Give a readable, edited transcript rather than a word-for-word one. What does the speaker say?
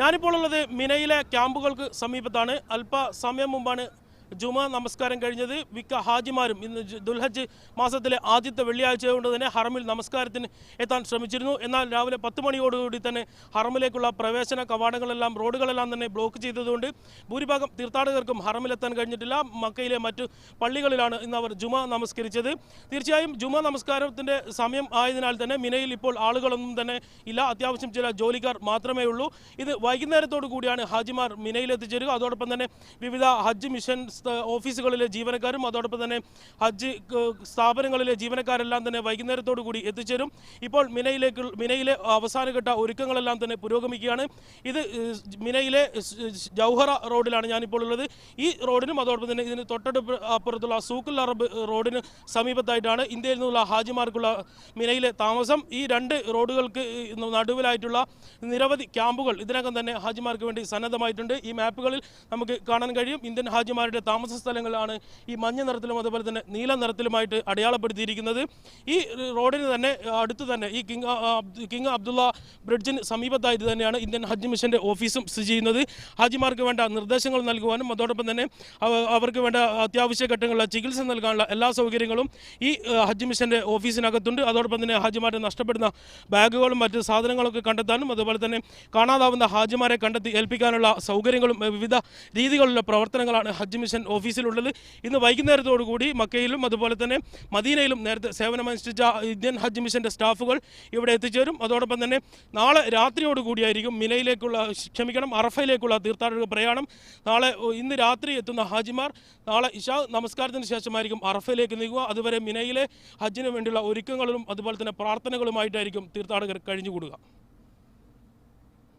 ഞാനിപ്പോൾ ഉള്ളത് മിനയിലെ ക്യാമ്പുകൾക്ക് സമീപത്താണ്. അല്പസമയം മുമ്പാണ് ജുമാ നമസ്കാരം കഴിഞ്ഞത്. മിക്ക ഹാജിമാരും ഇന്ന് ദുൽഹജ്ജ് മാസത്തിലെ ആദ്യത്തെ വെള്ളിയാഴ്ച കൊണ്ട് തന്നെ ഹറമിൽ നമസ്കാരത്തിന് എത്താൻ ശ്രമിച്ചിരുന്നു. എന്നാൽ രാവിലെ 10 മണിയോടുകൂടി തന്നെ ഹറമിലേക്കുള്ള പ്രവേശന കവാടങ്ങളെല്ലാം റോഡുകളെല്ലാം തന്നെ ബ്ലോക്ക് ചെയ്തതുകൊണ്ട് ഭൂരിഭാഗം തീർത്ഥാടകർക്കും ഹറമിലെത്താൻ കഴിഞ്ഞിട്ടില്ല. മക്കയിലെ മറ്റു പള്ളികളിലാണ് ഇന്ന് അവർ ജുമാ നമസ്കരിച്ചത്. തീർച്ചയായും ജുമാ നമസ്കാരത്തിൻ്റെ സമയം ആയതിനാൽ തന്നെ മിനയിൽ ഇപ്പോൾ ആളുകളൊന്നും തന്നെ ഇല്ല. അത്യാവശ്യം ചില ജോലിക്കാർ മാത്രമേ ഉള്ളൂ. ഇത് വൈകുന്നേരത്തോടു കൂടിയാണ് ഹാജിമാർ മിനയിലെത്തിച്ചേരുക. അതോടൊപ്പം തന്നെ വിവിധ ഹജ്ജ് മിഷൻ ഓഫീസുകളിലെ ജീവനക്കാരും അതോടൊപ്പം തന്നെ ഹജ്ജ് സ്ഥാപനങ്ങളിലെ ജീവനക്കാരെല്ലാം തന്നെ വൈകുന്നേരത്തോടു കൂടി എത്തിച്ചേരും. ഇപ്പോൾ മിനയിലെ അവസാനഘട്ട ഒരുക്കങ്ങളെല്ലാം തന്നെ പുരോഗമിക്കുകയാണ്. ഇത് മിനയിലെ ജൗഹറ റോഡിലാണ് ഞാനിപ്പോൾ ഉള്ളത്. ഈ റോഡിനും അതോടൊപ്പം തന്നെ ഇതിന് തൊട്ടടുപ്പുറത്തുള്ള സൂഖുൽ അറബ് റോഡിന് സമീപത്തായിട്ടാണ് ഇന്ത്യയിൽ നിന്നുള്ള ഹാജിമാർക്കുള്ള മിനയിലെ താമസം. ഈ രണ്ട് റോഡുകൾക്ക് നടുവിലായിട്ടുള്ള നിരവധി ക്യാമ്പുകൾ ഇതിനകം തന്നെ ഹാജിമാർക്ക് വേണ്ടി സന്നദ്ധമായിട്ടുണ്ട്. ഈ മാപ്പുകളിൽ നമുക്ക് കാണാൻ കഴിയും. ഇന്ത്യൻ ഹാജിമാരുടെ താമസ സ്ഥലങ്ങളാണ് ഈ മഞ്ഞ നിറത്തിലും അതുപോലെ തന്നെ നീല നിറത്തിലുമായിട്ട് അടയാളപ്പെടുത്തിയിരിക്കുന്നത്. ഈ റോഡിന് തന്നെ അടുത്ത് തന്നെ ഈ കിങ് അബ്ദുള്ള ബ്രിഡ്ജിന് സമീപത്തായിട്ട് തന്നെയാണ് ഇന്ത്യൻ ഹജ്ജ് മിഷൻ്റെ ഓഫീസും സ്ഥിതി ചെയ്യുന്നത്. ഹാജിമാർക്ക് വേണ്ട നിർദ്ദേശങ്ങൾ നൽകുവാനും അതോടൊപ്പം തന്നെ അവർക്ക് വേണ്ട അത്യാവശ്യ ഘട്ടങ്ങളിലെ ചികിത്സ നൽകാനുള്ള എല്ലാ സൗകര്യങ്ങളും ഈ ഹജ്ജ് മിഷൻ്റെ ഓഫീസിനകത്തുണ്ട്. അതോടൊപ്പം തന്നെ ഹാജിമാരെ നഷ്ടപ്പെടുന്ന ബാഗുകളും മറ്റ് സാധനങ്ങളൊക്കെ കണ്ടെത്താനും അതുപോലെ തന്നെ കാണാതാവുന്ന ഹാജിമാരെ കണ്ടെത്തി ഏൽപ്പിക്കാനുള്ള സൗകര്യങ്ങളും വിവിധ രീതികളിലുള്ള പ്രവർത്തനങ്ങളാണ് ഹജ്ജ് മിഷൻ ഓഫീസിലുള്ളത്. ഇന്ന് വൈകുന്നേരത്തോടുകൂടി മക്കയിലും അതുപോലെ തന്നെ മദീനയിലും നേരത്തെ സേവനമനുഷ്ഠിച്ച ഇന്ത്യൻ ഹജ്ജ് മിഷൻ്റെ സ്റ്റാഫുകൾ ഇവിടെ എത്തിച്ചേരും. അതോടൊപ്പം തന്നെ നാളെ രാത്രിയോടുകൂടിയായിരിക്കും അറഫയിലേക്കുള്ള തീർത്ഥാടക പ്രയാണം. ഇന്ന് രാത്രി എത്തുന്ന ഹാജിമാർ നാളെ ഇശാ നമസ്കാരത്തിന് ശേഷമായിരിക്കും അറഫയിലേക്ക് നീങ്ങുക. അതുവരെ മിനയിലെ ഹജ്ജിന് വേണ്ടിയുള്ള ഒരുക്കങ്ങളും അതുപോലെ തന്നെ പ്രാർത്ഥനകളുമായിട്ടായിരിക്കും തീർത്ഥാടകർ കഴിഞ്ഞുകൂടുക.